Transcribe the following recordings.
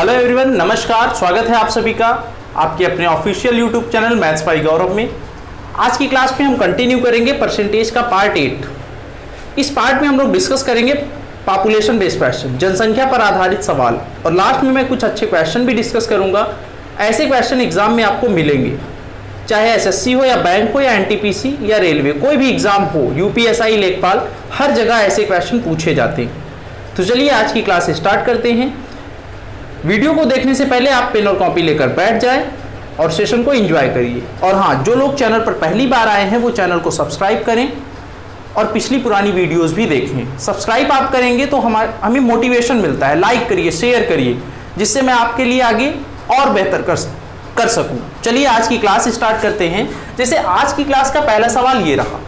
Hello everyone, नमस्कार। स्वागत है आप सभी का आपके अपने official YouTube channel maths by Gaurav में। आज की क्लास में हम कंटिन्यू करेंगे परसेंटेज का पार्ट 8। इस पार्ट में हम लोग डिस्कस करेंगे पॉपुलेशन बेस्ड क्वेश्चन, जनसंख्या पर आधारित सवाल, और लास्ट में मैं कुछ अच्छे क्वेश्चन भी डिस्कस करूंगा। ऐसे क्वेश्चन एग्जाम में आपको मिलेंगे, चाहे एसएससी हो या बैंक हो या एनटीपीसी या रेलवे, कोई भी एग्जाम हो, यूपीएसआई, लेखपाल, हर जगह ऐसे क्वेश्चन पूछे जाते हैं। तो चलिए आज की क्लास स्टार्ट करते हैं। वीडियो को देखने से पहले आप पेन और कॉपी लेकर बैठ जाएं और सेशन को एंजॉय करिए। और हाँ, जो लोग चैनल पर पहली बार आए हैं वो चैनल को सब्सक्राइब करें और पिछली पुरानी वीडियोस भी देखें। सब्सक्राइब आप करेंगे तो हमें मोटिवेशन मिलता है। लाइक करिए, शेयर करिए, जिससे मैं आपके लिए आगे और बेहतर कर सकूं। चलिए आज की क्लास स्टार्ट करते हैं। जैसे आज की क्लास का पहला सवाल ये रहा।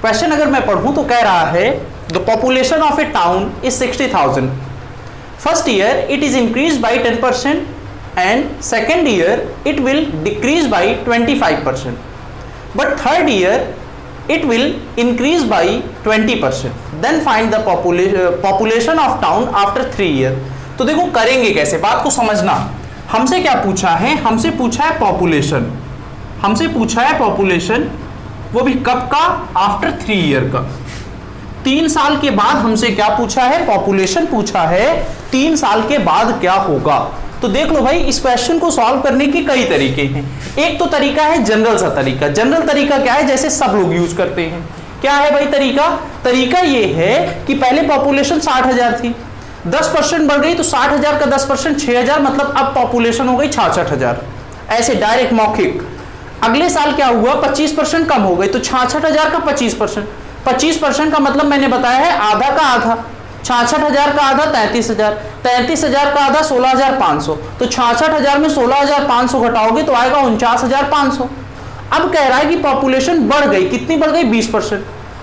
क्वेश्चन अगर मैं पढ़ूं तो कह रहा है the population of A town is 60,000। First year it is increased by 10% and second year it will decrease by 25%. But third year it will increase by 20%. Then find the population of town after 3 year. तो देखो करेंगे कैसे, बात को समझना। हमसे क्या पूछा है? हमसे पूछा है पॉपुलेशन। हमसे पूछा है पॉपुलेशन, वो भी कब का? आफ्टर 3 ईयर का। 3 साल के बाद हमसे क्या पूछा है? पॉपुलेशन पूछा है। 3 साल के बाद क्या होगा? तो देख लो भाई, इस क्वेश्चन को सॉल्व करने के कई तरीके हैं। एक तो तरीका है जनरल सा तरीका। जनरल तरीका क्या है? जैसे सब लोग यूज करते हैं। क्या है भाई तरीका? तरीका ये है कि पहले पॉपुलेशन 60,000 थी, 10% बढ़ गई तो 60,000 का 10% 6,000, मतलब अब पॉपुलेशन हो गई 66,000। ऐसे डायरेक्ट मौखिक। अगले साल क्या हुआ? 25% कम हो गई तो 66,000 का 25%। 25% का मतलब मैंने बताया है आधा का आधा। 66,000 का आधा 33,000, 33,000 का आधा 16,500। तो 66,000 में 16,500 घटाओगे तो आएगा 49,500। अब कह रहा है कि पॉपुलेशन बढ़ गई। कितनी बढ़ गई? 20%।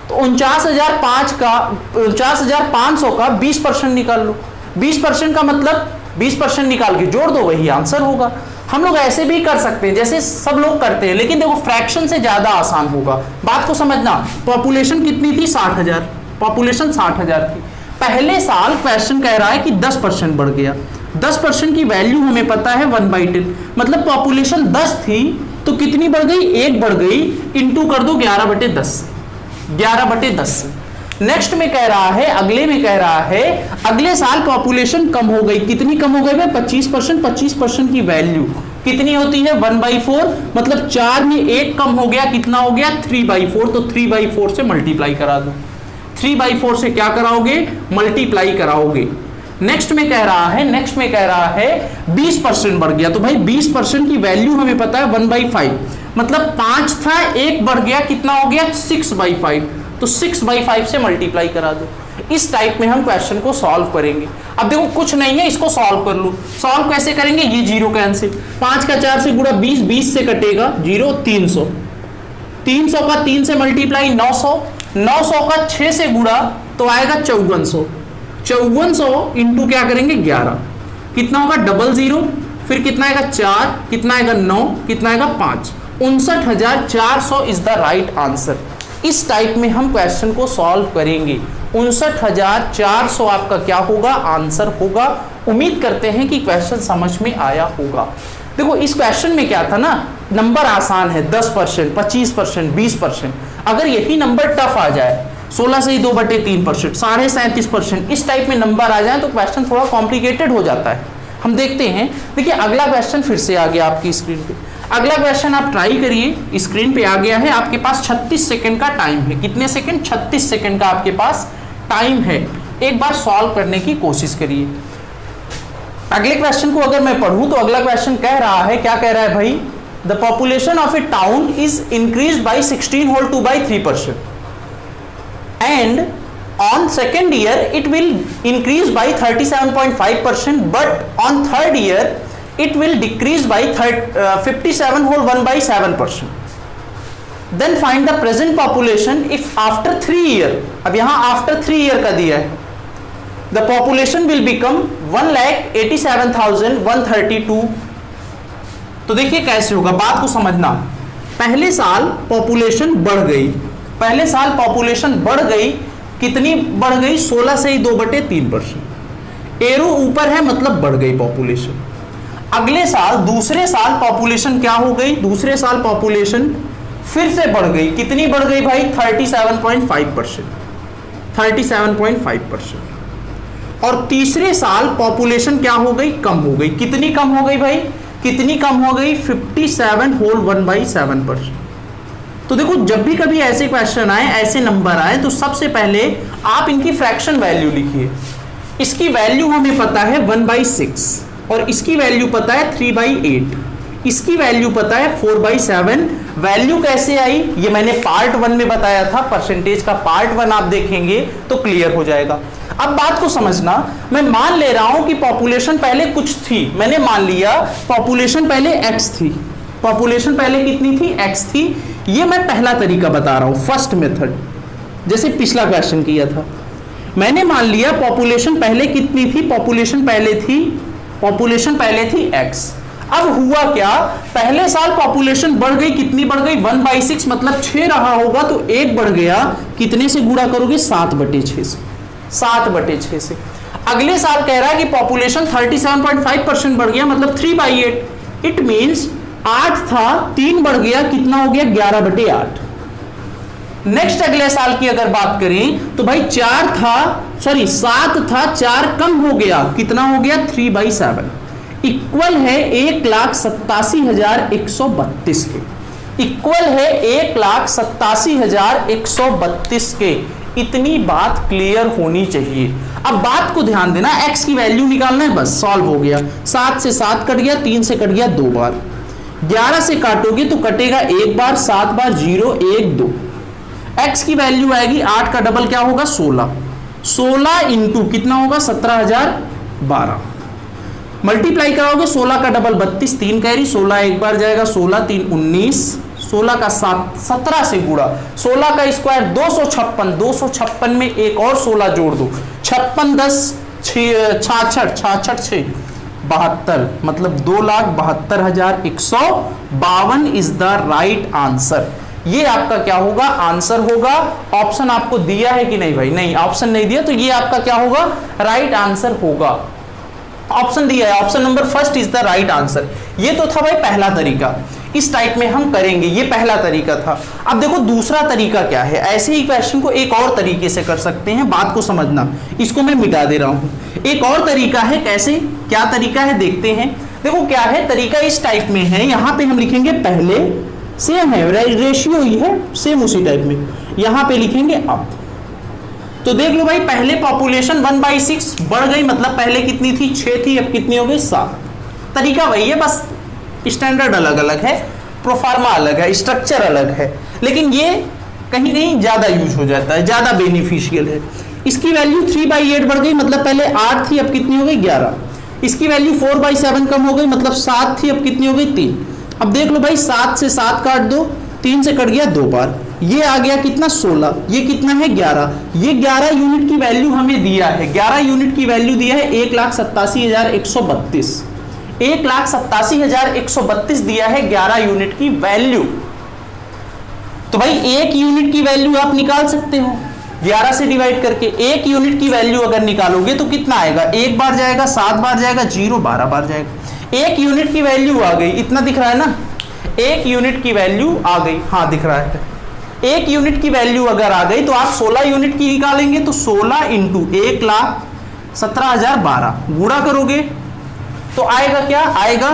तो 49,500 का 20% निकाल लो। 20% का मतलब 20% निकाल के जोड़ दो, वही आंसर होगा। हम लोग ऐसे भी कर सकते हैं जैसे सब लोग करते हैं, लेकिन देखो फ्रैक्शन से ज्यादा आसान होगा। बात को समझना। पॉपुलेशन कितनी थी? 60,000। पॉपुलेशन 60,000 थी। पहले साल क्वेश्चन कह रहा है कि 10% बढ़ गया। 10% की वैल्यू हमें पता है 1/10, मतलब पॉपुलेशन 10 थी तो कितनी बढ़ गई? 1 बढ़ गई। इंटू कर दो 11/10, 11/10। नेक्स्ट में कह रहा है, अगले में कह रहा है अगले साल पॉपुलेशन कम हो गई। कितनी कम हो गई भाई? 25%। 25% की वैल्यू कितनी होती है? 1/4, मतलब 4 में 1 कम हो गया। कितना हो गया? 3/4। तो 3/4 से मल्टीप्लाई करा दो। 3/4 से क्या कराओगे? मल्टीप्लाई कराओगे। नेक्स्ट में कह रहा है 20% बढ़ गया। तो भाई 20% की वैल्यू हमें पता है 1/5, मतलब 5 था, 1 बढ़ गया। कितना हो गया? 6/5। तो 6/5 से मल्टीप्लाई करा दो। इस टाइप में हम क्वेश्चन को सॉल्व करेंगे। अब देखो कुछ नहीं है, इसको सॉल्व कर लो। सॉल्व कैसे करेंगे? ये 0 कैंसिल, 5 का 4 से गुणा 20, 20 से कटेगा 0, 300। 300 का 3 से मल्टीप्लाई 900, 900 का 6 से गुणा तो आएगा 5400। 5400 इंटू क्या करेंगे? 11। कितना होगा? 00, फिर कितना आएगा? 4, कितना आएगा? 9, कितना आएगा? 5। 59,400 इज द राइट आंसर। इस टाइप में हम क्वेश्चन को सॉल्व करेंगे। 59,400 आपका क्या होगा? आंसर होगा। उम्मीद करते हैं कि क्वेश्चन समझ में आया होगा। देखो इस क्वेश्चन में क्या था ना, नंबर आसान है, 10%, 25%, 20%। अगर यही नंबर टफ आ जाए, 16 से ही 2/3%, 37.5%, इस टाइप में नंबर आ जाए तो क्वेश्चन थोड़ा कॉम्प्लिकेटेड हो जाता है। हम देखते हैं। देखिए अगला क्वेश्चन फिर से आ गया आपकी स्क्रीन पे। अगला क्वेश्चन आप ट्राई करिए। स्क्रीन पे आ गया है। आपके पास 36 सेकंड का टाइम है। कितने सेकंड? 36 सेकंड का आपके पास टाइम है। एक बार सॉल्व करने की कोशिश करिए। अगले क्वेश्चन को अगर मैं पढ़ूं तो अगला क्वेश्चन कह रहा है, क्या कह रहा है भाई? The population of A town is increase by 16/3%, and on second year it will increase by 37.5%, but on third year it will decrease by 57/1/7%. Then find the present population if after 3 year, अब यहां after 3 year का दिया है, the population will become 1,87,132। तो देखिए कैसे होगा, बात को समझना। पहले साल पॉपुलेशन बढ़ गई। पहले साल पॉपुलेशन बढ़ गई। कितनी बढ़ गई? 16 से ही 2/3%। एरो ऊपर है मतलब बढ़ गई पॉपुलेशन। अगले साल दूसरे साल पॉपुलेशन क्या हो गई, दूसरे साल पॉपुलेशन फिर से बढ़ गई। कितनी बढ़ गई भाई, 37.5%, 37.5%। और तीसरे साल पॉपुलेशन क्या हो गई, कम हो गई। कितनी कम हो गई भाई, कितनी कम हो गई, 57.1/7%। तो देखो जब भी कभी ऐसे क्वेश्चन आए, ऐसे नंबर आए, तो सबसे पहले आप इनकी फ्रैक्शन वैल्यू लिखिए। इसकी वैल्यू हमें पता है 1/6 और इसकी वैल्यू पता है 3/8, इसकी वैल्यू पता है 4/7। वैल्यू कैसे आई ये मैंने पार्ट 1 में बताया था, परसेंटेज का पार्ट 1 आप देखेंगे तो क्लियर हो जाएगा। अब बात को समझना, मैं मान ले रहा हूं कि पॉपुलेशन पहले कुछ थी, मैंने मान लिया पॉपुलेशन पहले x थी, पॉपुलेशन पहले कितनी थी, x थी। ये मैं पहला तरीका बता रहा हूं, फर्स्ट मेथड, जैसे पिछला क्वेश्चन किया था। मैंने मान लिया पॉपुलेशन पहले कितनी थी, पॉपुलेशन पहले थी x। अब हुआ क्या, पहले साल पॉपुलेशन बढ़ गई, कितनी बढ़ गई, 1/6 मतलब 6 रहा होगा तो 1 बढ़ गया, कितने से गुणा करोगे, 7/6 से, 7/6 से। अगले साल कह रहा है कि पॉपुलेशन 37.5% बढ़ गया मतलब 3/8। इट मींस 8 था, 3 बढ़ गया, कितना हो गया, 11/8। नेक्स्ट अगले साल की अगर बात करें तो भाई 7 था, 4 कम हो गया, कितना हो गया, 3/7, इक्वल है 1,87,132 के, इक्वल है 1,87,132 के। इतनी बात क्लियर होनी चाहिए। अब बात को ध्यान देना, x की वैल्यू निकालना है, बस सॉल्व हो गया। 7 से 7 कट गया, 3 से कट गया 2 बार, 11 से काटोगे तो कटेगा 1 बार, 7 बार, 0 1 2। x की वैल्यू आएगी 8 का डबल क्या होगा, 16, 16 इंटू कितना होगा, 17,012। मल्टीप्लाई कराओगे, 16 का डबल 32, 3 कैरी, 16 एक बार जाएगा, 16 3 19, 16 का 7 17 से गुणा, 16 का स्क्वायर 256, 256 में एक और 16 जोड़ दो, 56 10 66 66 72 मतलब 2,72,152 इज द राइट आंसर। ये आपका क्या होगा, आंसर होगा। ऑप्शन आपको दिया है कि नहीं भाई, नहीं ऑप्शन नहीं दिया, तो ये आपका क्या होगा, राइट आंसर होगा। ऑप्शन दिया है, option number first is the right answer. ये तो था भाई पहला तरीका, इस टाइप में हम करेंगे, ये पहला तरीका था। अब देखो दूसरा तरीका क्या है, ऐसे ही क्वेश्चन को एक और तरीके से कर सकते हैं, बात को समझना। इसको मैं मिटा दे रहा हूं, एक और तरीका है, कैसे, क्या तरीका है देखते हैं। देखो क्या है तरीका, इस टाइप में है, यहां पे हम लिखेंगे पहले, सेम है रेशियो ही है, सेम उसी टाइप में, यहां पे लिखेंगे अब। तो देख लो भाई, पहले पॉपुलेशन 1/6 बढ़ गई, मतलब पहले कितनी थी, 6 थी, अब कितनी हो गई, 7। तरीका वही है, बस स्टैंडर्ड अलग अलग है, प्रोफार्मा अलग है, स्ट्रक्चर अलग है, लेकिन ये कहीं कहीं ज्यादा यूज हो जाता है, ज्यादा बेनिफिशियल है। इसकी वैल्यू 3/8 बढ़ गई, मतलब पहले 8 थी, अब कितनी हो गई, 11। इसकी वैल्यू 4/7 कम हो गई, मतलब 7 थी, अब कितनी हो गई, 3। अब देख लो भाई, 7 से 7 काट दो, 3 से कट गया 2 बार, ये आ गया कितना, 16, ये कितना है, 11। ये 11 यूनिट की वैल्यू हमें दिया है, 11 यूनिट की वैल्यू दिया है 1,87,132, 1,87,132 दिया है 11 यूनिट की वैल्यू। तो भाई 1 यूनिट की वैल्यू आप निकाल सकते हो 11 से डिवाइड करके। 1 यूनिट की वैल्यू अगर निकालोगे तो कितना आएगा, 1 बार जाएगा, 7 बार जाएगा, 0 12 बार जाएगा। 1 यूनिट की वैल्यू आ गई, इतना दिख रहा है ना, 1 यूनिट की वैल्यू आ गई, हाँ दिख रहा है। 1 यूनिट की वैल्यू अगर आ गई तो आप 16 यूनिट की निकालेंगे, तो 16 इंटू 1,17,012 गुणा करोगे तो आएगा क्या, आएगा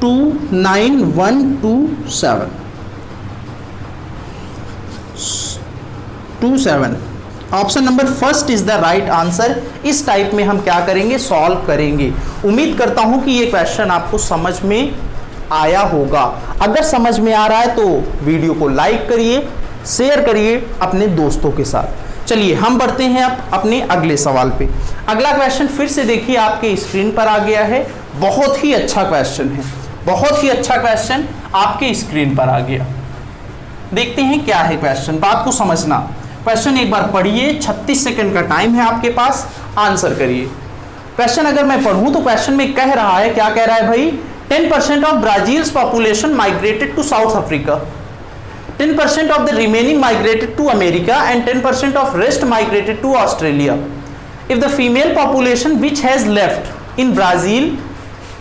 29127। Option number first is the right answer. इस टाइप में हम क्या करेंगे, सॉल्व करेंगे। उम्मीद करता हूं कि ये क्वेश्चन आपको समझ में आया होगा। अगर समझ में आ रहा है तो वीडियो को लाइक करिए, शेयर करिए अपने दोस्तों के साथ। चलिए हम बढ़ते हैं अब अपने अगले सवाल पे। अगला क्वेश्चन फिर से देखिए आपके स्क्रीन पर आ गया है, बहुत ही अच्छा क्वेश्चन है, बहुत ही अच्छा क्वेश्चन आपके स्क्रीन पर आ गया। देखते हैं क्या है क्वेश्चन, बात को समझना। क्वेश्चन एक बार पढ़िए, 36 सेकंड का टाइम है आपके पास, आंसर करिए। क्वेश्चन अगर मैं पढ़ूं तो क्वेश्चन में कह रहा है, क्या कह रहा है भाई, 10% of Brazil's population migrated to South Africa, 10% of the remaining migrated to America and 10% of rest migrated to Australia. if the female population which has left in Brazil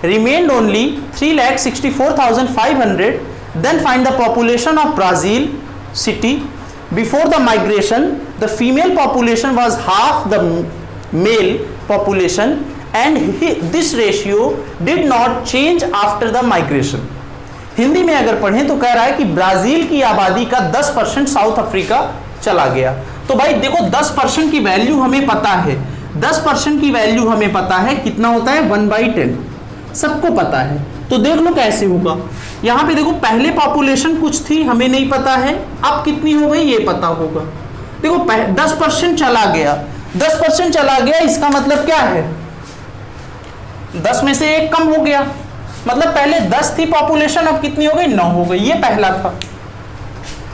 remained only 3,64,500, then find the population of Brazil city. Before the migration, the female population was half the male population and this ratio did not change after the migration. Hindi में अगर पढ़ें तो कह रहा है कि Brazil की आबादी का 10% साउथ अफ्रीका चला गया। तो भाई देखो 10% की वैल्यू हमें पता है, 10% की वैल्यू हमें पता है कितना होता है 1/10, सबको पता है। तो देख लो कैसे होगा। यहाँ पे देखो पहले पॉपुलेशन कुछ थी हमें नहीं पता है, अब कितनी हो गई ये पता होगा। देखो 10% चला गया, 10% चला गया, इसका मतलब क्या है 10 में से 1 कम हो गया, मतलब पहले 10 थी पॉपुलेशन, अब कितनी हो गई 9 हो गई, ये पहला था।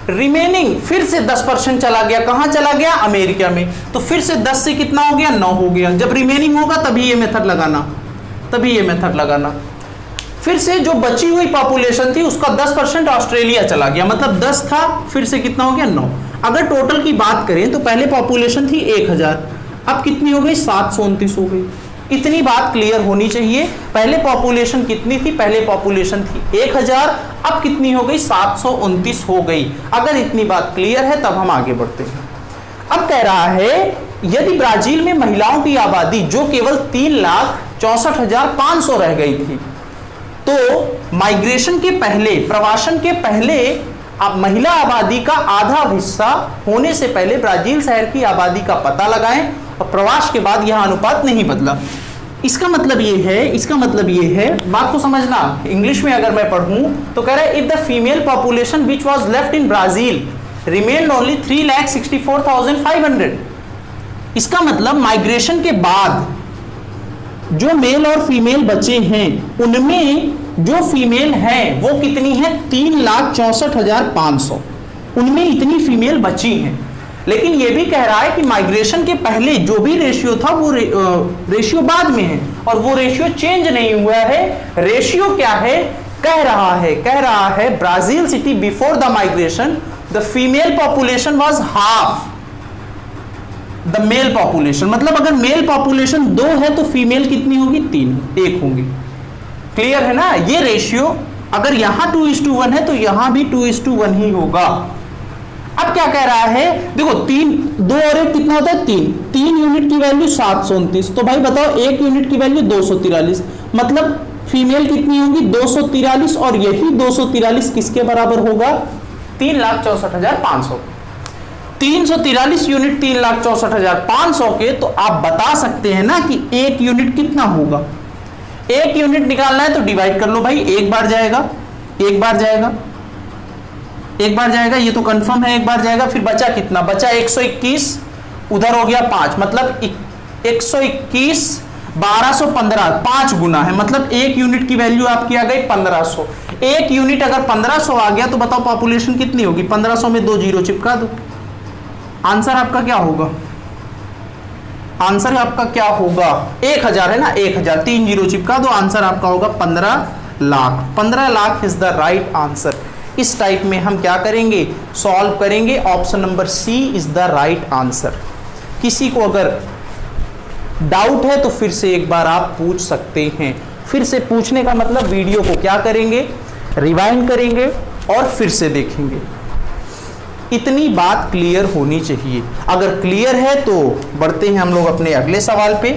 रिमेनिंग फिर से 10% चला गया, कहां चला गया अमेरिका में, तो फिर से 10 से कितना हो गया 9 हो गया। जब रिमेनिंग होगा तभी ये मेथड लगाना, तभी ये मेथड लगाना। फिर से जो बची हुई पॉपुलेशन थी उसका 10% ऑस्ट्रेलिया चला गया, मतलब 10 था फिर से कितना हो गया 9। अगर टोटल की बात करें तो पहले पॉपुलेशन थी 1000, अब कितनी हो गई 729 हो गई। इतनी बात क्लियर होनी चाहिए। पहले पॉपुलेशन कितनी थी, पहले पॉपुलेशन थी 1000, अब कितनी हो गई 729 हो गई। अगर इतनी बात क्लियर है तब हम आगे बढ़ते हैं। अब कह रहा है यदि ब्राजील में महिलाओं की आबादी जो केवल 3,64,500 रह गई थी, तो माइग्रेशन के पहले, प्रवासन के पहले अब महिला आबादी का आधा हिस्सा होने से पहले ब्राजील शहर की आबादी का पता लगाएं और प्रवास के बाद यह अनुपात नहीं बदला। इसका मतलब ये है, इसका मतलब ये है, बात को समझना। इंग्लिश में अगर मैं पढ़ूं तो कह रहा है if the female population which was left in Brazil remained only 3,64,500, इसका मतलब माइग्रेशन के बाद जो मेल और फीमेल बचे हैं उनमें जो फीमेल हैं वो कितनी है 3,64,500, उनमें इतनी फीमेल बची हैं। लेकिन ये भी कह रहा है कि माइग्रेशन के पहले जो भी रेशियो था वो रेशियो बाद में है और वो रेशियो चेंज नहीं हुआ है। रेशियो क्या है, कह रहा है Brazil city before the migration the female population was half the mail population, मतलब अगर मेल पॉपुलेशन 2 है तो फीमेल कितनी होगी 1 होंगी। क्लियर है ना। ये रेशियो अगर यहां 2:1 है तो यहां भी 2:1 ही होगा। अब क्या कह रहा है, देखो 2 और 1 कितना होता है 3 यूनिट की वैल्यू 729, तो भाई बताओ 1 यूनिट की वैल्यू 243, मतलब फीमेल कितनी होगी 243 और यही 243 किसके बराबर होगा 3,64,500। 343 यूनिट 3,64,500 के, तो आप बता सकते हैं ना कि 1 यूनिट कितना होगा। 1 यूनिट निकालना है तो डिवाइड कर लो भाई, एक बार जाएगा, एक बार जाएगा, एक बार जाएगा, ये तो कंफर्म है एक बार जाएगा। फिर बचा कितना, बचा 121, उधर हो गया 5, मतलब 121 1215 5 गुना है, मतलब 1 यूनिट की वैल्यू आपकी आ गई 1500। 1 यूनिट अगर 1500 आ गया तो बताओ पॉपुलेशन कितनी होगी, 1500 में 2 जीरो चिपका दो, आंसर आपका क्या होगा, आंसर आपका क्या होगा 1000 है ना, 1000, 3 जीरो चिपका दो, आंसर आपका होगा 15 lakh. 15 lakh is the right answer. इस टाइप में हम क्या करेंगे, सॉल्व करेंगे। Option number C is the right answer. किसी को अगर डाउट है तो फिर से एक बार आप पूछ सकते हैं। फिर से पूछने का मतलब वीडियो को क्या करेंगे, रिवाइंड करेंगे और फिर से देखेंगे। इतनी बात क्लियर होनी चाहिए। अगर क्लियर है तो बढ़ते हैं हम लोग अपने अगले सवाल पे।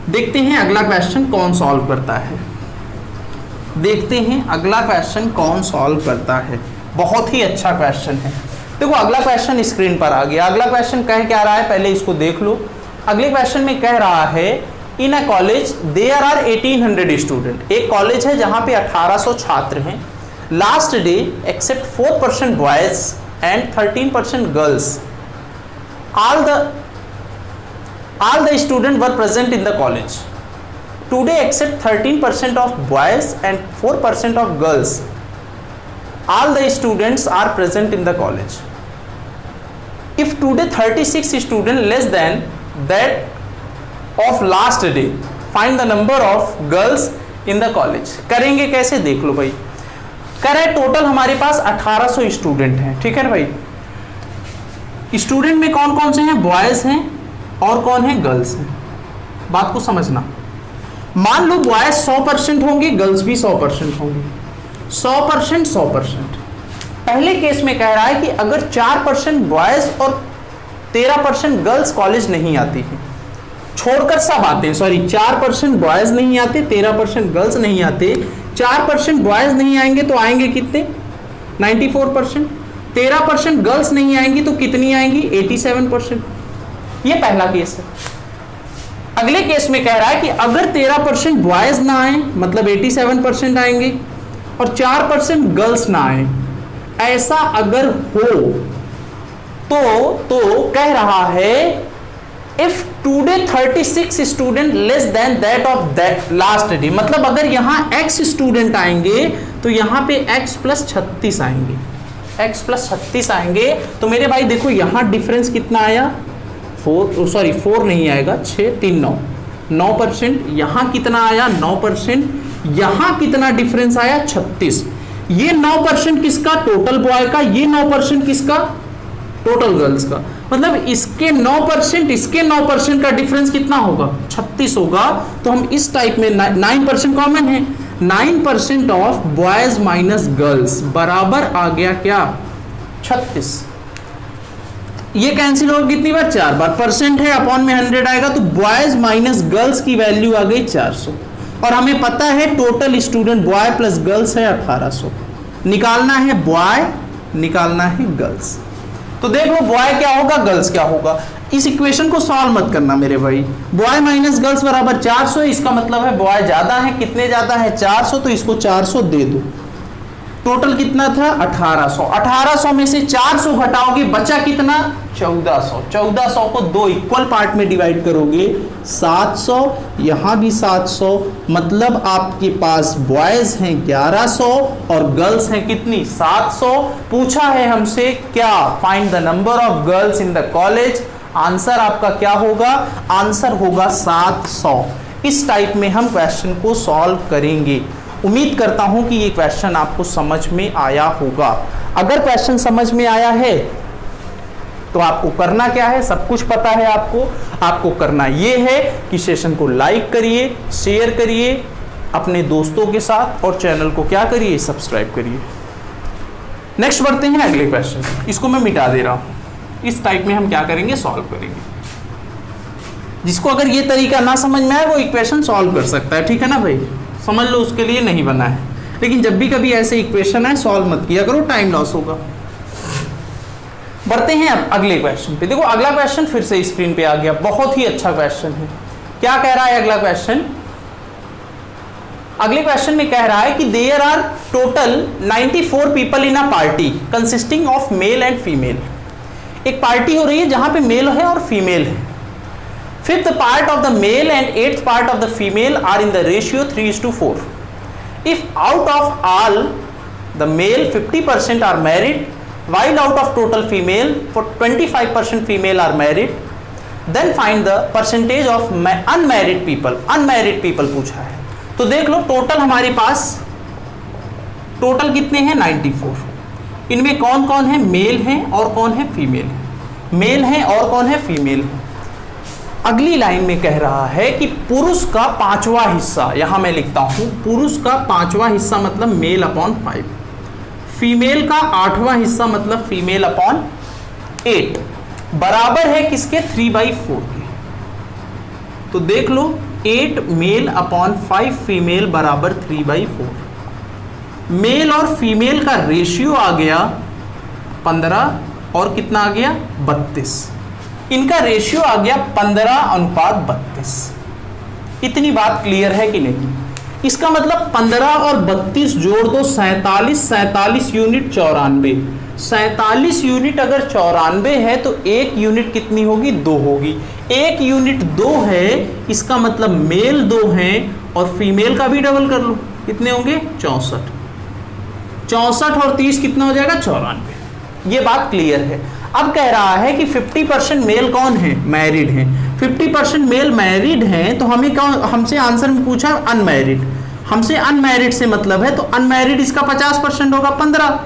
देखते हैं अगला क्वेश्चन कौन सॉल्व करता है, देखते हैं अगला क्वेश्चन कौन सॉल्व करता है। बहुत ही अच्छा क्वेश्चन है। देखो अगला क्वेश्चन स्क्रीन पर आ गया। अगला क्वेश्चन कह क्या रहा है, पहले इसको देख लो। अगले क्वेश्चन में कह रहा है in a college there are 1800 student. एक कॉलेज है जहां पे 1800 छात्र हैं। Last day except 4% boys and 13% girls, all the students were present in the college. Today except 13% of boys and 4% of girls, all the students are present in the college. If today 36 students less than that of last day, find the number of girls in the college. करेंगे कैसे देख लो भाई। कह रहा है total हमारे पास 1800 student हैं, ठीक है ना भाई। स्टूडेंट में कौन कौन से हैं, बॉयज हैं और कौन है, गर्ल्स हैं। बात को समझना, मान लो बॉयज 100% होंगे, गर्ल्स भी 100% होंगे, 100% 100%। पहले केस में कह रहा है कि अगर 4% बॉयज और 13% गर्ल्स कॉलेज नहीं आती है, छोड़कर सब आते हैं, सॉरी 4% बॉयज नहीं आते, 13% गर्ल्स नहीं आते, 4% बॉयज नहीं आएंगे तो आएंगे कितने, 94%, 13% गर्ल्स नहीं आएंगी तो कितनी आएंगी, 87%। ये पहला केस है। अगले केस में कह रहा है कि अगर 13% बॉयज ना आए मतलब 87% आएंगे और 4% गर्ल्स ना आए, ऐसा अगर हो तो कह रहा है if today 36 student less than that of that last day, मतलब अगर यहां x स्टूडेंट आएंगे तो यहां पे x + 36 आएंगे, x + 36 आएंगे। तो मेरे भाई देखो यहां डिफरेंस कितना आया, 4 नहीं आएगा, 6 3 9 9%, यहां कितना आया 9%, यहां कितना डिफरेंस आया 36। ये 9% किसका, टोटल बॉय का, ये 9% किसका, टोटल गर्ल्स का। मतलब इसके 9% इसके 9% का डिफरेंस कितना होगा, 36 होगा। तो हम इस टाइप में 9% कॉमन है, 9% ऑफ बॉयज माइनस गर्ल्स बराबर आ गया क्या, 36। ये कैंसिल होगा कितनी बार, 4 बार, परसेंट है अपॉन में 100 आएगा, तो बॉयज माइनस गर्ल्स की वैल्यू आ गई 400। और हमें पता है total student boy plus girls है 1800। निकालना है बॉय, निकालना है गर्ल्स। तो देख लो बॉय क्या होगा, गर्ल्स क्या होगा। इस इक्वेशन को सॉल्व मत करना मेरे भाई। बॉय माइनस गर्ल्स बराबर 400, इसका मतलब है बॉय ज्यादा है, कितने ज्यादा है 400, तो इसको 400 दे दो। टोटल कितना था 1800, 1800 में से 400 घटाओगे बचा कितना 1400, 1400 को 2 इक्वल पार्ट में डिवाइड करोगे 700, यहां भी 700, मतलब आपके पास बॉयज हैं 1100 और गर्ल्स हैं कितनी 700। पूछा है हमसे क्या, find the number of girls in the college. Answer आपका क्या होगा, आंसर होगा 700। इस टाइप में हम क्वेश्चन को सॉल्व करेंगे। उम्मीद करता हूं कि ये क्वेश्चन आपको समझ में आया होगा। अगर क्वेश्चन समझ में आया है तो आपको करना क्या है, सब कुछ पता है आपको। आपको करना ये है कि सेशन को लाइक करिए, शेयर करिए अपने दोस्तों के साथ और चैनल को क्या करिए, सब्सक्राइब करिए। नेक्स्ट बढ़ते हैं अगले क्वेश्चन, इसको मैं मिटा दे रहा हूं। इस टाइप में हम क्या करेंगे, सॉल्व करेंगे। जिसको अगर ये तरीका ना समझ में आए वो इक्वेशन सॉल्व कर सकता है, ठीक है ना भाई, समझ लो, उसके लिए नहीं बना है। लेकिन जब भी कभी ऐसे इक्वेशन है सॉल्व मत किया करो, टाइम लॉस होगा। बढ़ते हैं अब अगले क्वेश्चन पे। देखो अगला क्वेश्चन फिर से स्क्रीन पे आ गया, बहुत ही अच्छा क्वेश्चन है। क्या कह रहा है अगला क्वेश्चन, अगले क्वेश्चन में कह रहा है कि there are total 94 people in a party consisting of male and female. एक पार्टी हो रही है जहां पे मेल है और फीमेल है। 5th part of the male and 8th part of the female are in the ratio 3:4. If out of all the male 50% are married, while out of total female for 25% female are married, then find the percentage of unmarried people. Unmarried people पूछा है। तो देख लो total हमारे पास total कितने हैं 94। इनमें कौन कौन है, मेल हैं और कौन है फीमेल है, मेल हैं और कौन है फीमेल है। अगली लाइन में कह रहा है कि पुरुष का 5वां हिस्सा, यहां मैं लिखता हूं पुरुष का 5वां हिस्सा मतलब मेल अपॉन 5, फीमेल का 8वां हिस्सा मतलब फीमेल अपॉन 8 बराबर है किसके 3/4 के। तो देख लो 8 मेल अपॉन 5 फीमेल बराबर 3/4। मेल और फीमेल का रेशियो आ गया 15 और कितना आ गया 32। इनका रेशियो आ गया 15:32। इतनी बात क्लियर है कि नहीं। इसका मतलब 15 और 32 जोड़ दो 47, 47 यूनिट 94। 47 यूनिट अगर 94 है तो एक यूनिट कितनी होगी, 2 होगी। एक यूनिट 2 है, इसका मतलब मेल 2 हैं और फीमेल का भी डबल कर लो, कितने होंगे 64। 64 और 30 कितना हो जाएगा 94। ये बात क्लियर है। अब कह रहा है कि 50% मेल कौन है, मैरिड हैं। 50% मेल मैरिड हैं तो हमें कौन, हमसे आंसर में पूछा अनमैरिड, हमसे अनमैरिड से मतलब है तो अनमैरिड इसका 50% होगा 15।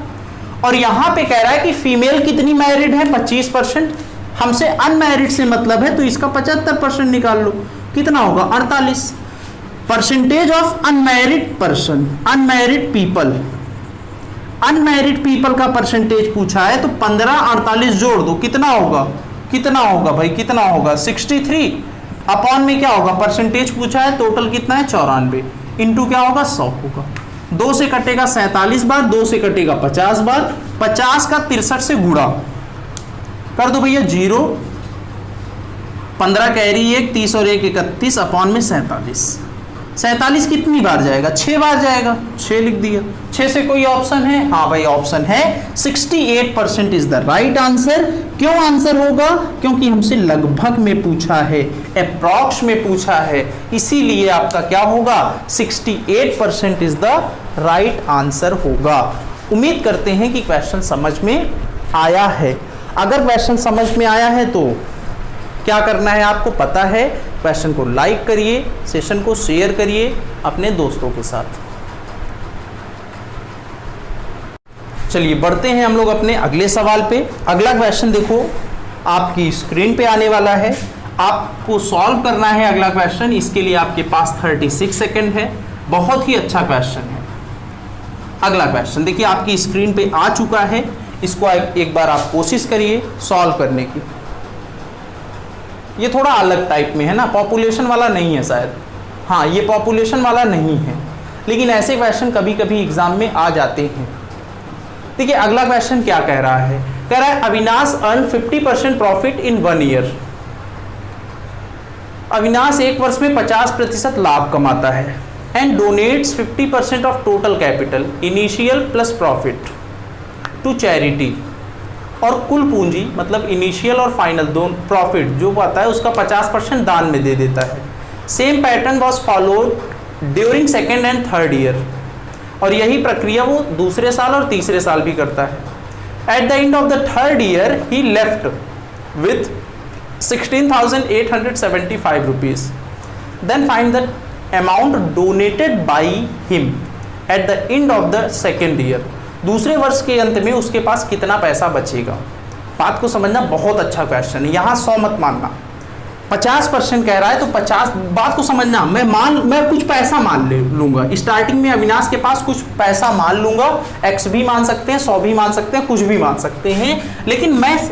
और यहां पे कह रहा है कि फीमेल कितनी मैरिड है 25%, हमसे अनमैरिड से मतलब है, तो इसका 75% निकाल लो, कितना होगा 48। Percentage of unmarried person, unmarried people, unmarried people का परसेंटेज पूछा है, तो 15 48 जोड़ दो, कितना होगा, कितना होगा भाई, कितना होगा 63 अपॉन में क्या होगा, परसेंटेज पूछा है, टोटल कितना है 94, इंटू क्या होगा 100 होगा। 2 से कटेगा 47 बार, 2 से कटेगा 50 बार, 50 का 63 से गुणा कर दो भैया 0, 15 कैरी 1, 30 और 1 31 अपॉन में 47। 47 कितनी बार जाएगा, 6 बार जाएगा, 6 लिख दिया। 6 से कोई ऑप्शन है, हाँ भाई ऑप्शन है, 68% इज द राइट आंसर। क्यों आंसर होगा, क्योंकि हमसे लगभग में पूछा है, अप्रॉक्स में पूछा है, इसीलिए आपका क्या होगा 68% इज द राइट आंसर होगा। उम्मीद करते हैं कि क्वेश्चन समझ में आया है। अगर क्वेश्चन समझ में आया है तो क्या करना है आपको पता है, क्वेश्चन को लाइक करिए, सेशन को शेयर करिए अपने दोस्तों के साथ। चलिए बढ़ते हैं हम लोग अपने अगले सवाल पे। अगला क्वेश्चन देखो आपकी स्क्रीन पे आने वाला है, आपको सॉल्व करना है अगला क्वेश्चन। इसके लिए आपके पास 36 सेकंड है। बहुत ही अच्छा क्वेश्चन है। अगला क्वेश्चन देखिए आपकी स्क्रीन पे आ चुका है, इसको एक बार आप कोशिश करिए सॉल्व करने की। ये थोड़ा अलग टाइप में है ना, पॉपुलेशन वाला नहीं है शायद, हाँ ये पॉपुलेशन वाला नहीं है, लेकिन ऐसे क्वेश्चन कभी कभी एग्जाम में आ जाते हैं। देखिए अगला क्वेश्चन क्या कह रहा है, कह रहा है Avinash earn 50% profit in 1 year. Avinash एक वर्ष में 50% लाभ कमाता है and donates 50% of total capital initial plus profit to charity. और कुल पूंजी मतलब इनिशियल और फाइनल दोनों प्रॉफिट जो आता है उसका 50% दान में दे देता है। Same pattern was followed during second and third year, और यही प्रक्रिया वो दूसरे साल और तीसरे साल भी करता है। At the end of the third year he left with 16,875 rupees. Then find the amount donated by him at the end of the second year. दूसरे वर्ष के अंत में उसके पास कितना पैसा बचेगा। बात को समझना, बहुत अच्छा क्वेश्चन है। यहाँ 100 मत मानना, 50% कह रहा है तो 50 बात को समझना। मैं कुछ पैसा मान लूंगा स्टार्टिंग में, अविनाश के पास कुछ पैसा मान लूंगा, x भी मान सकते हैं, 100 भी मान सकते हैं, कुछ भी मान सकते हैं, लेकिन मैं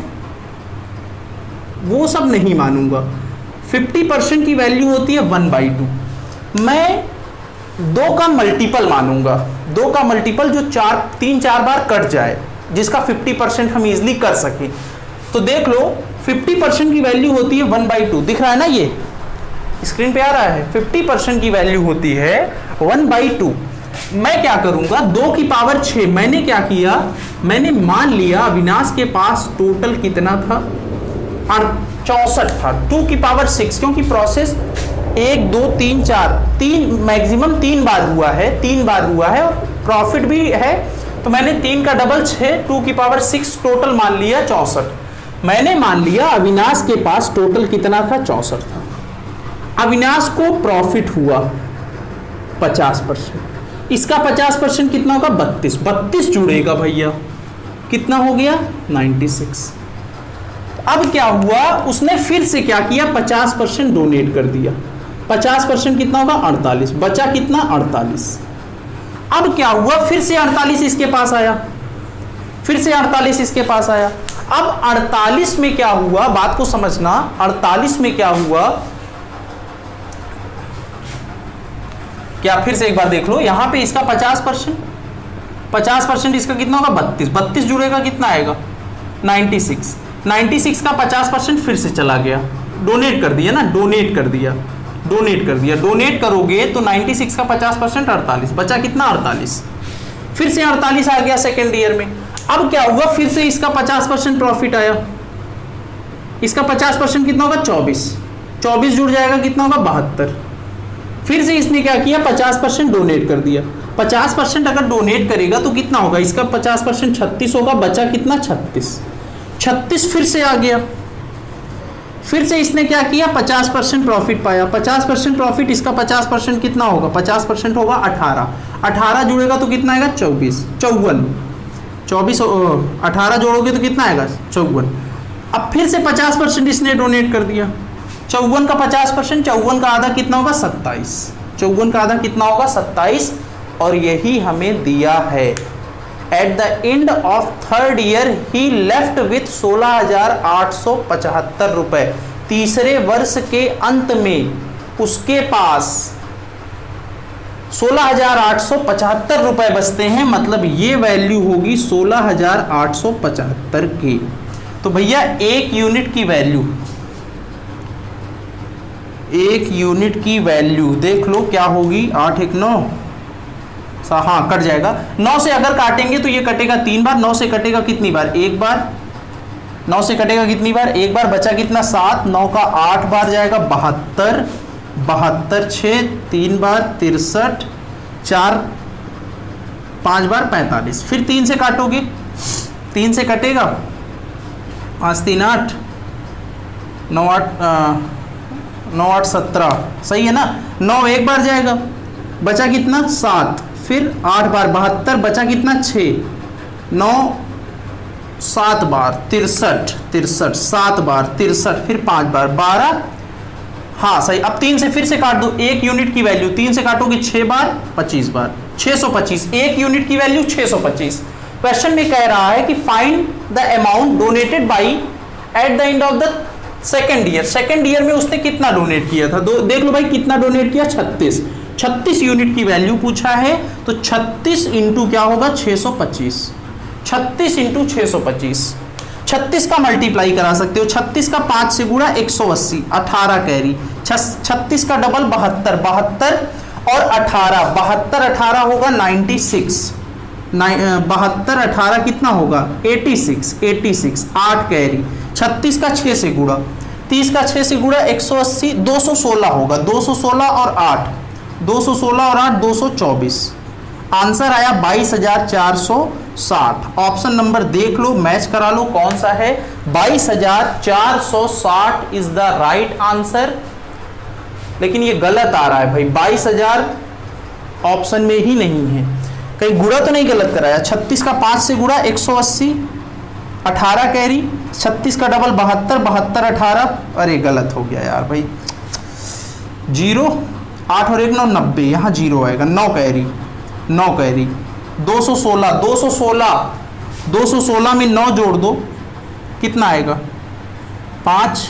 वो सब नहीं मानूंगा। 50% की वैल्यू होती है 1/2। मैं 2 का मल्टीपल मानूंगा, 2 का मल्टीपल जो 3-4 बार कट जाए, जिसका 50% हम इजिली कर सकें। तो देख लो 50% की वैल्यू होती है 1/2, दिख रहा है ना, ये स्क्रीन पे आ रहा है। 50% की वैल्यू होती है 1/2। मैं क्या करूंगा, 2 की पावर 6। मैंने क्या किया, मैंने मान लिया अविनाश के पास टोटल कितना था, 64 था। 2 की पावर 6, क्योंकि प्रोसेस 1 2 3 4 मैक्सिमम 3 बार हुआ है, 3 बार हुआ है और प्रॉफिट भी है, तो मैंने 3 का डबल 6, 2 की पावर 6 टोटल मान लिया 64। मैंने मान लिया अविनाश के पास टोटल कितना था, 64 था। अविनाश को प्रॉफिट हुआ 50%, इसका 50% कितना होगा 32 जुड़ेगा भैया, कितना हो गया 96। अब क्या हुआ, उसने फिर से क्या किया, 50% डोनेट कर दिया। 50% कितना होगा 48, बचा कितना 48। अब क्या हुआ, फिर से 48 इसके पास आया, फिर से 48 इसके पास आया। अब 48 में क्या हुआ, बात को समझना, 48 में क्या हुआ, क्या फिर से एक बार देख लो, यहां पे इसका 50% इसका कितना होगा 32 जुड़ेगा, कितना आएगा 96 का 50% फिर से चला गया, डोनेट कर दिया ना, डोनेट कर दिया। डोनेट करोगे तो 96 का 50% 48, बचा कितना 48, फिर से 48 आ गया सेकेंड ईयर में। अब क्या हुआ, फिर से इसका 50% प्रॉफिट आया, इसका 50% कितना होगा 24 जुड़ जाएगा, कितना होगा 72। फिर से इसने क्या किया, 50% डोनेट कर दिया। 50% अगर डोनेट करेगा तो कितना होगा, इसका 50% 36 होगा, बचा कितना 36 फिर से आ गया। फिर से इसने क्या किया, 50% प्रॉफिट पाया, 50% प्रॉफिट, इसका 50% कितना होगा, 50% होगा 18 जुड़ेगा तो कितना आएगा 24 18 जोड़ोगे तो कितना आएगा 54। अब फिर से 50% इसने डोनेट कर दिया। 54 का 50%, 54 का आधा कितना होगा 27, 54 का आधा कितना होगा 27, और यही हमें दिया है। At the end of third year he left with 16,875 रुपए। तीसरे वर्ष के अंत में उसके पास 16,875 रुपए बचते हैं, मतलब ये वैल्यू होगी 16,875 की। तो भैया एक यूनिट की वैल्यू, एक यूनिट की वैल्यू देख लो क्या होगी, 8 1 9, हाँ कट जाएगा। 9 से अगर काटेंगे तो ये कटेगा 3 बार, 9 से कटेगा कितनी बार, 1 बार, 9 से कटेगा कितनी बार, 1 बार, बचा कितना 7, 9 का 8 बार जाएगा 72, 72 6 3 बार 63, 4 5 बार 45, फिर 3 से काटोगे, 3 से कटेगा 5 3 8, 9 8 9 8 17, सही है ना। 9 एक बार जाएगा, बचा कितना 7, फिर 8 बार 72, बचा कितना 6, 9 7 बार 63 63, 7 बार 63, फिर 5 बार 12, हाँ सही। अब 3 से फिर से काट दो, एक यूनिट की वैल्यू 3 से काटोगे 6 बार 25 बार, 625, एक यूनिट की वैल्यू 625। क्वेश्चन में कह रहा है कि find the amount donated by eight the end of the second year. Second year में उसने कितना डोनेट किया था, देख लो भाई कितना डोनेट किया, 36 यूनिट की वैल्यू पूछा है, तो 36 इंटू क्या होगा 625, 36 इंटू 625, 36 का मल्टीप्लाई करा सकते हो, 36 का 5 से गुणा 180, 18 कैरी, 36 का डबल 72, 72 और 18, 72 18 होगा 96, 72 18 कितना होगा 86, 86, 8 कैरी, 36 का 6 से गुणा, 30 का 6 से गुणा 180, 216 होगा, 216 और 8, 216 और 8 224, आंसर आया 22,460। ऑप्शन नंबर देख लो, मैच करा लो कौन सा है, 22,460 इज द राइट आंसर। लेकिन ये गलत आ रहा है भाई, 22,000 ऑप्शन में ही नहीं है, कहीं गुणा तो नहीं गलत कराया। 36 का 5 से गुणा 180, 18 कैरी, 36 का डबल 72, 72 18, अरे गलत हो गया यार भाई, 0 8 और 1 9 90, यहाँ 0 आएगा, 9 कैरी, 9 कैरी, 216, 216 में 9 जोड़ दो कितना आएगा 5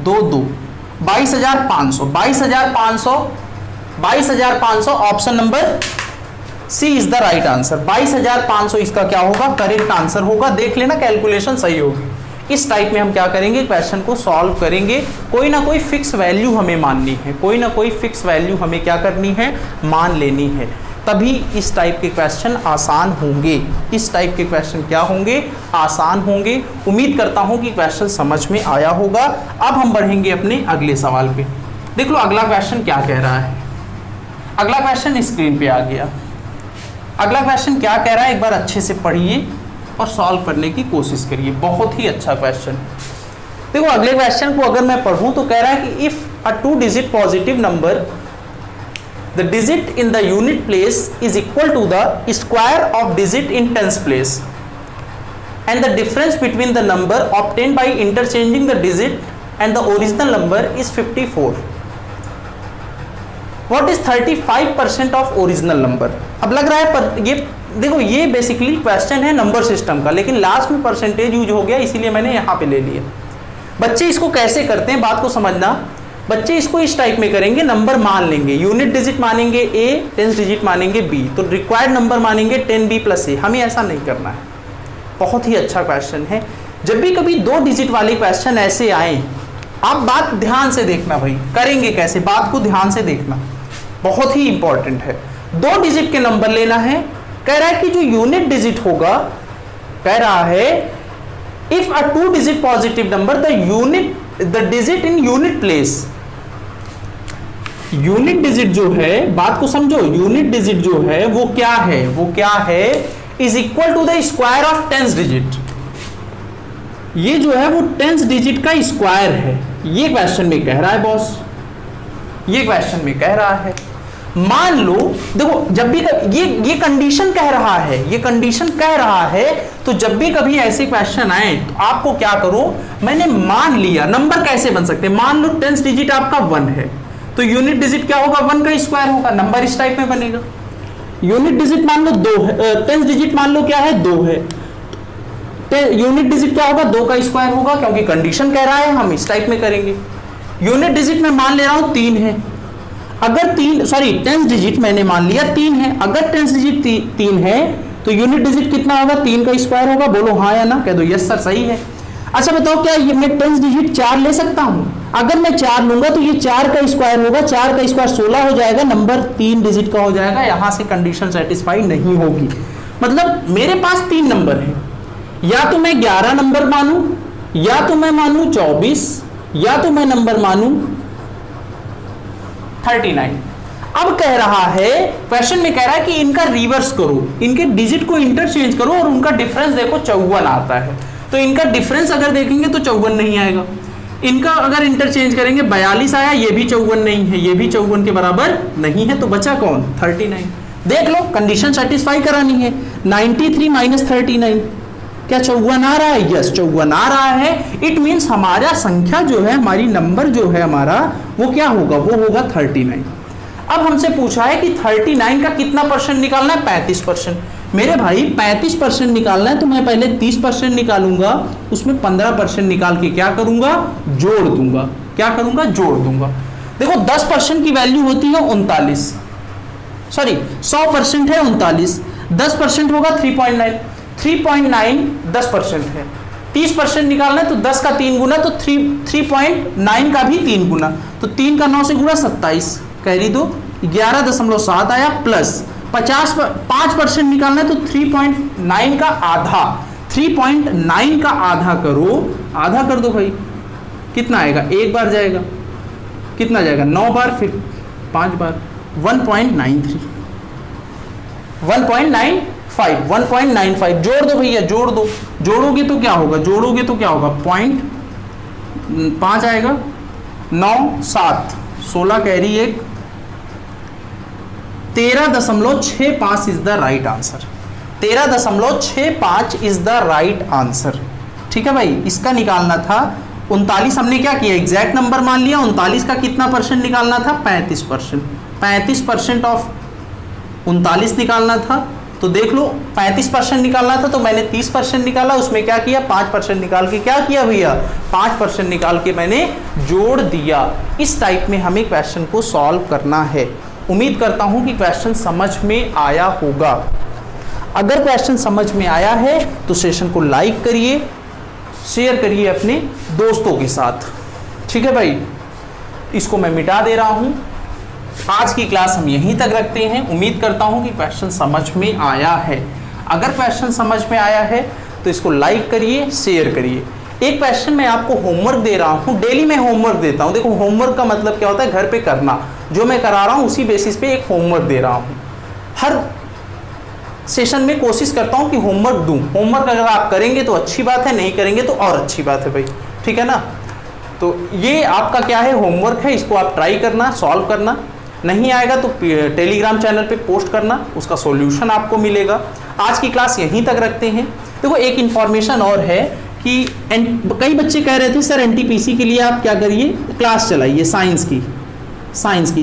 2 2, 22,500, 22,500 option number C is the right answer. 22,500 इसका क्या होगा, करेक्ट आंसर होगा। देख लेना कैलकुलेशन सही होगी। इस टाइप में हम क्या करेंगे, क्वेश्चन को सॉल्व करेंगे, कोई ना कोई फिक्स वैल्यू हमें माननी है, कोई ना कोई फिक्स वैल्यू हमें क्या करनी है, मान लेनी है, तभी इस टाइप के क्वेश्चन आसान होंगे। इस टाइप के क्वेश्चन क्या होंगे, आसान होंगे। उम्मीद करता हूं कि क्वेश्चन समझ में आया होगा। अब हम बढ़ेंगे अपने अगले सवाल पे। देख लो अगला क्वेश्चन क्या कह रहा है। अगला क्वेश्चन स्क्रीन पे आ गया। अगला क्वेश्चन क्या कह रहा है, एक बार अच्छे से पढ़िए और सॉल्व करने की कोशिश करिए। बहुत ही अच्छा क्वेश्चन। देखो अगले क्वेश्चन को अगर मैं पढ़ूं तो कह रहा है कि if a 2 digit positive number the digit in the unit place is equal to the square of digit in tens place and the difference between the number obtained by interchanging the digit and the original number is 54. What is 35% of original number? अब लग रहा है पर ये देखो ये basically question है number system का, लेकिन लास्ट में परसेंटेज यूज हो गया इसीलिए मैंने यहाँ पे ले लिया। बच्चे इसको कैसे करते हैं बात को समझना। बच्चे इसको इस टाइप में करेंगे, नंबर मान लेंगे, यूनिट डिजिट मानेंगे a, टेंस डिजिट मानेंगे b, तो रिक्वायर्ड नंबर मानेंगे 10b + a। हमें ऐसा नहीं करना है। बहुत ही अच्छा क्वेश्चन है। जब भी कभी 2 डिजिट वाले क्वेश्चन ऐसे आए, आप बात ध्यान से देखना भाई, करेंगे कैसे, बात को ध्यान से देखना, बहुत ही इंपॉर्टेंट है। 2 डिजिट के नंबर लेना है। कह रहा है कि जो यूनिट डिजिट होगा, कह रहा है if a 2 digit positive number the digit in unit place, unit digit जो है, बात को समझो, यूनिट डिजिट जो है वो क्या है, वो क्या है, is equal to the square of tens digit. ये जो है वो टेंस डिजिट का स्क्वायर है। ये क्वेश्चन में कह रहा है बॉस, ये क्वेश्चन में कह रहा है। मान लो देखो, जब भी ये कंडीशन कह रहा है, ये कंडीशन कह रहा है, तो जब भी कभी ऐसे क्वेश्चन आए तो आपको क्या करो, मैंने मान लिया, नंबर कैसे बन सकते हैं, मान लो 10th डिजिट आपका 1 है, तो यूनिट डिजिट क्या होगा, 1 का स्क्वायर होगा, नंबर इस टाइप में बनेगा। यूनिट डिजिट मान लो 2 है, 10th डिजिट मान लो क्या है, 2 है, यूनिट डिजिट क्या होगा, 2 का स्क्वायर होगा, क्योंकि कंडीशन कह रहा है, हम इस टाइप में करेंगे। यूनिट डिजिट में मान ले रहा हूं 3 है, अगर 10th डिजिट मैंने मान लिया 3 है, अगर 10th डिजिट 3 है तो यूनिट डिजिट कितना होगा, 3 का स्क्वायर होगा। बोलो हाँ या ना, कह दो यस सर सही है। अच्छा बताओ, क्या ये मैं 10th डिजिट 4 ले सकता हूं? अगर मैं 4 लूंगा तो ये 4 का स्क्वायर होगा, 4 का स्क्वायर 16 हो जाएगा, नंबर 3 डिजिट का हो जाएगा, यहां से कंडीशन सेटिस्फाई नहीं होगी। मतलब मेरे पास 3 नंबर है, या तो मैं 11 नंबर मानूं, या तो मैं मानूं 24, या तो मैं नंबर मानूं 39। अब कह रहा है, क्वेश्चन में कह रहा है कि इनका रिवर्स करो, इनके डिजिट को इंटरचेंज करो और उनका डिफरेंस देखो 54 आता है। तो इनका डिफरेंस अगर देखेंगे तो 54 नहीं आएगा, इनका अगर इंटरचेंज करेंगे 42 आया, ये भी 54 नहीं है, ये भी 54 के बराबर नहीं है, तो बचा कौन, 39। देख लो, कंडीशन सेटिस्फाई करानी है। 93 माइनस 39, क्या 54 आ रहा है? यस 54 आ रहा है। इट मीन्स हमारा संख्या जो है, हमारी नंबर जो है हमारा, वो क्या होगा, वो होगा 39। अब हमसे पूछा है कि 39 का कितना परसेंट निकालना है, 35%। मेरे भाई 35% निकालना है तो मैं पहले 30% निकालूंगा, उसमें 15% निकाल के क्या करूंगा, जोड़ दूंगा। क्या करूंगा, जोड़ दूंगा। देखो 10% की वैल्यू होती है 39, सॉरी 100% है 39, 10% होगा 3.9, 3.9 10% है। 30% निकालना है तो 10 का 3 गुना, तो 3.9 का भी 3 गुना, तो 3 का 9 से गुना 27, कैरी दो 11.7 आया, प्लस 5% निकालना है तो 3.9 का आधा, 3.9 का आधा करो, आधा कर दो भाई, कितना आएगा, एक बार जाएगा, कितना जाएगा 9 बार, फिर 5 बार, 1.93, 1.95, जोड़ दो भैया, जोड़ दो, जोड़ोगे तो क्या होगा, जोड़ोगे तो क्या होगा, 0.5 आएगा, 9 7 16 carry 1, 13.65 is the right answer. 13.65 is the right answer. ठीक है भाई, इसका निकालना था 39, हमने क्या किया, एग्जैक्ट नंबर मान लिया। 39 का कितना परसेंट निकालना था, 35%। 35% ऑफ 39 निकालना था, तो देख लो 35% निकालना था तो मैंने 30% निकाला, उसमें क्या किया, 5% निकाल के क्या किया भैया, 5% निकाल के मैंने जोड़ दिया। इस टाइप में हमें क्वेश्चन को सॉल्व करना है। उम्मीद करता हूं कि क्वेश्चन समझ में आया होगा। अगर क्वेश्चन समझ में आया है तो सेशन को लाइक करिए, शेयर करिए अपने दोस्तों के साथ। ठीक है भाई, इसको मैं मिटा दे रहा हूं। आज की क्लास हम यहीं तक रखते हैं। उम्मीद करता हूं कि क्वेश्चन समझ में आया है। अगर क्वेश्चन समझ में आया है तो इसको लाइक करिए, शेयर करिए। एक क्वेश्चन मैं आपको होमवर्क दे रहा हूं, डेली मैं होमवर्क देता हूं। देखो होमवर्क का मतलब क्या होता है, घर पे करना, जो मैं करा रहा हूं उसी बेसिस पे एक होमवर्क दे रहा हूं। हर सेशन में कोशिश करता हूं कि होमवर्क दूं। होमवर्क अगर आप करेंगे तो अच्छी बात है, नहीं करेंगे तो और अच्छी बात है भाई, ठीक है ना। तो ये आपका क्या है, होमवर्क है, इसको आप ट्राई करना, सॉल्व करना। नहीं आएगा तो टेलीग्राम चैनल पे पोस्ट करना, उसका सॉल्यूशन आपको मिलेगा। आज की क्लास यहीं तक रखते हैं। देखो एक इन्फॉर्मेशन और है कि कई बच्चे कह रहे थे सर एनटीपीसी के लिए आप क्या करिए, क्लास चलाइए साइंस की।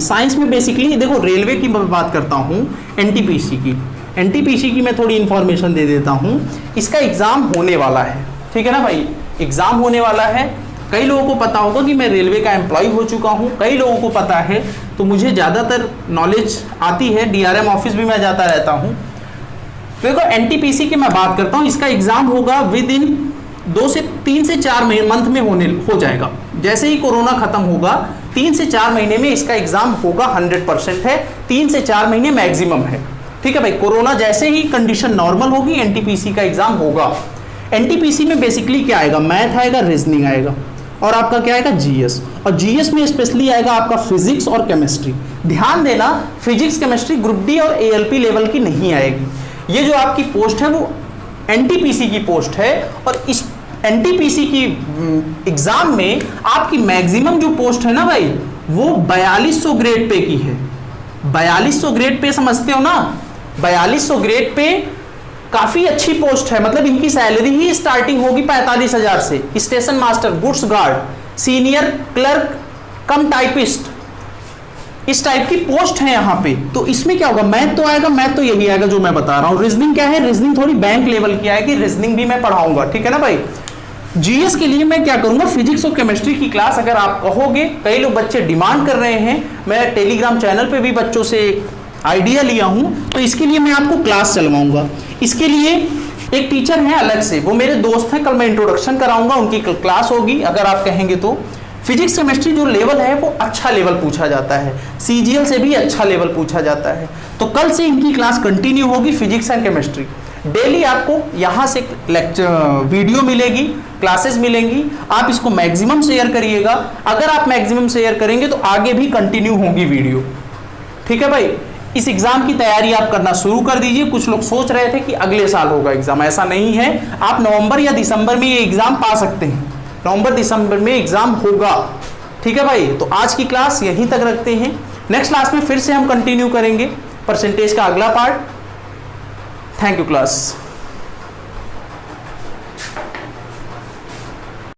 साइंस में बेसिकली देखो रेलवे की बात करता हूँ, एनटीपीसी की मैं थोड़ी इन्फॉर्मेशन दे देता हूँ। इसका एग्ज़ाम होने वाला है, ठीक है ना भाई, एग्ज़ाम होने वाला है। कई लोगों को पता होगा कि मैं रेलवे का एम्प्लॉय हो चुका हूँ, कई लोगों को पता है, तो मुझे ज़्यादातर नॉलेज आती है। डीआरएम ऑफिस भी मैं जाता रहता हूँ। देखो एनटीपीसी की मैं बात करता हूँ, इसका एग्ज़ाम होगा विद इन 3 से 4 मंथ में हो जाएगा। जैसे ही कोरोना खत्म होगा 3 से 4 महीने में इसका एग्जाम होगा, 100% है। 3 से 4 महीने मैक्सिमम है, ठीक है भाई। कोरोना जैसे ही कंडीशन नॉर्मल होगी एनटीपीसी का एग्जाम होगा। एनटीपीसी में बेसिकली क्या आएगा, मैथ आएगा, रीजनिंग आएगा, और आपका क्या आएगा, जीएस। और जीएस में स्पेशली आएगा आपका फिजिक्स और केमिस्ट्री। ध्यान देना, फिजिक्स केमिस्ट्री ग्रुप डी और एएलपी लेवल की नहीं आएगी। ये जो आपकी पोस्ट है वो एनटीपीसी की पोस्ट है, और इस एनटीपीसी की एग्जाम में आपकी मैक्सिमम जो पोस्ट है ना भाई, वो 4200 ग्रेड पे की है। 4200 ग्रेड पे समझते हो ना, 4200 ग्रेड पे काफी अच्छी पोस्ट है, मतलब इनकी सैलरी ही स्टार्टिंग होगी 45,000 से। Station master, goods guard, senior clerk कम टाइपिस्ट, इस टाइप की पोस्ट है यहाँ पे। तो इसमें क्या होगा, मैथ तो आएगा, मैथ तो यही आएगा जो मैं बता रहा हूँ। रीजनिंग क्या है, रीजनिंग थोड़ी बैंक लेवल की आएगी, रीजनिंग भी मैं पढ़ाऊंगा, ठीक है ना भाई। जीएस के लिए मैं क्या करूंगा, फिजिक्स और केमिस्ट्री की क्लास अगर आप कहोगे, कई लोग बच्चे डिमांड कर रहे हैं, मैं टेलीग्राम चैनल पे भी बच्चों से आइडिया लिया हूं, तो इसके लिए मैं आपको क्लास चलवाऊंगा। इसके लिए एक टीचर है अलग से, वो मेरे दोस्त हैं, कल मैं इंट्रोडक्शन कराऊंगा, उनकी क्लास होगी अगर आप कहेंगे तो। फिजिक्स केमिस्ट्री जो लेवल है वो अच्छा लेवल पूछा जाता है, सीजीएल से भी अच्छा लेवल पूछा जाता है। तो कल से इनकी क्लास कंटिन्यू होगी, फिजिक्स एंड केमिस्ट्री। डेली आपको यहाँ से लेक्चर वीडियो मिलेगी, क्लासेस मिलेंगी, आप इसको मैक्सिमम शेयर करिएगा। अगर आप मैक्सिमम शेयर करेंगे तो आगे भी कंटिन्यू होगी वीडियो, ठीक है भाई। इस एग्जाम की तैयारी आप करना शुरू कर दीजिए। कुछ लोग सोच रहे थे कि अगले साल होगा एग्जाम, ऐसा नहीं है, आप नवंबर या दिसंबर में ये एग्जाम पा सकते हैं, नवंबर दिसंबर में एग्जाम होगा, ठीक है भाई। तो आज की क्लास यहीं तक रखते हैं, नेक्स्ट क्लास में फिर से हम कंटिन्यू करेंगे परसेंटेज का अगला पार्ट। Thank you class.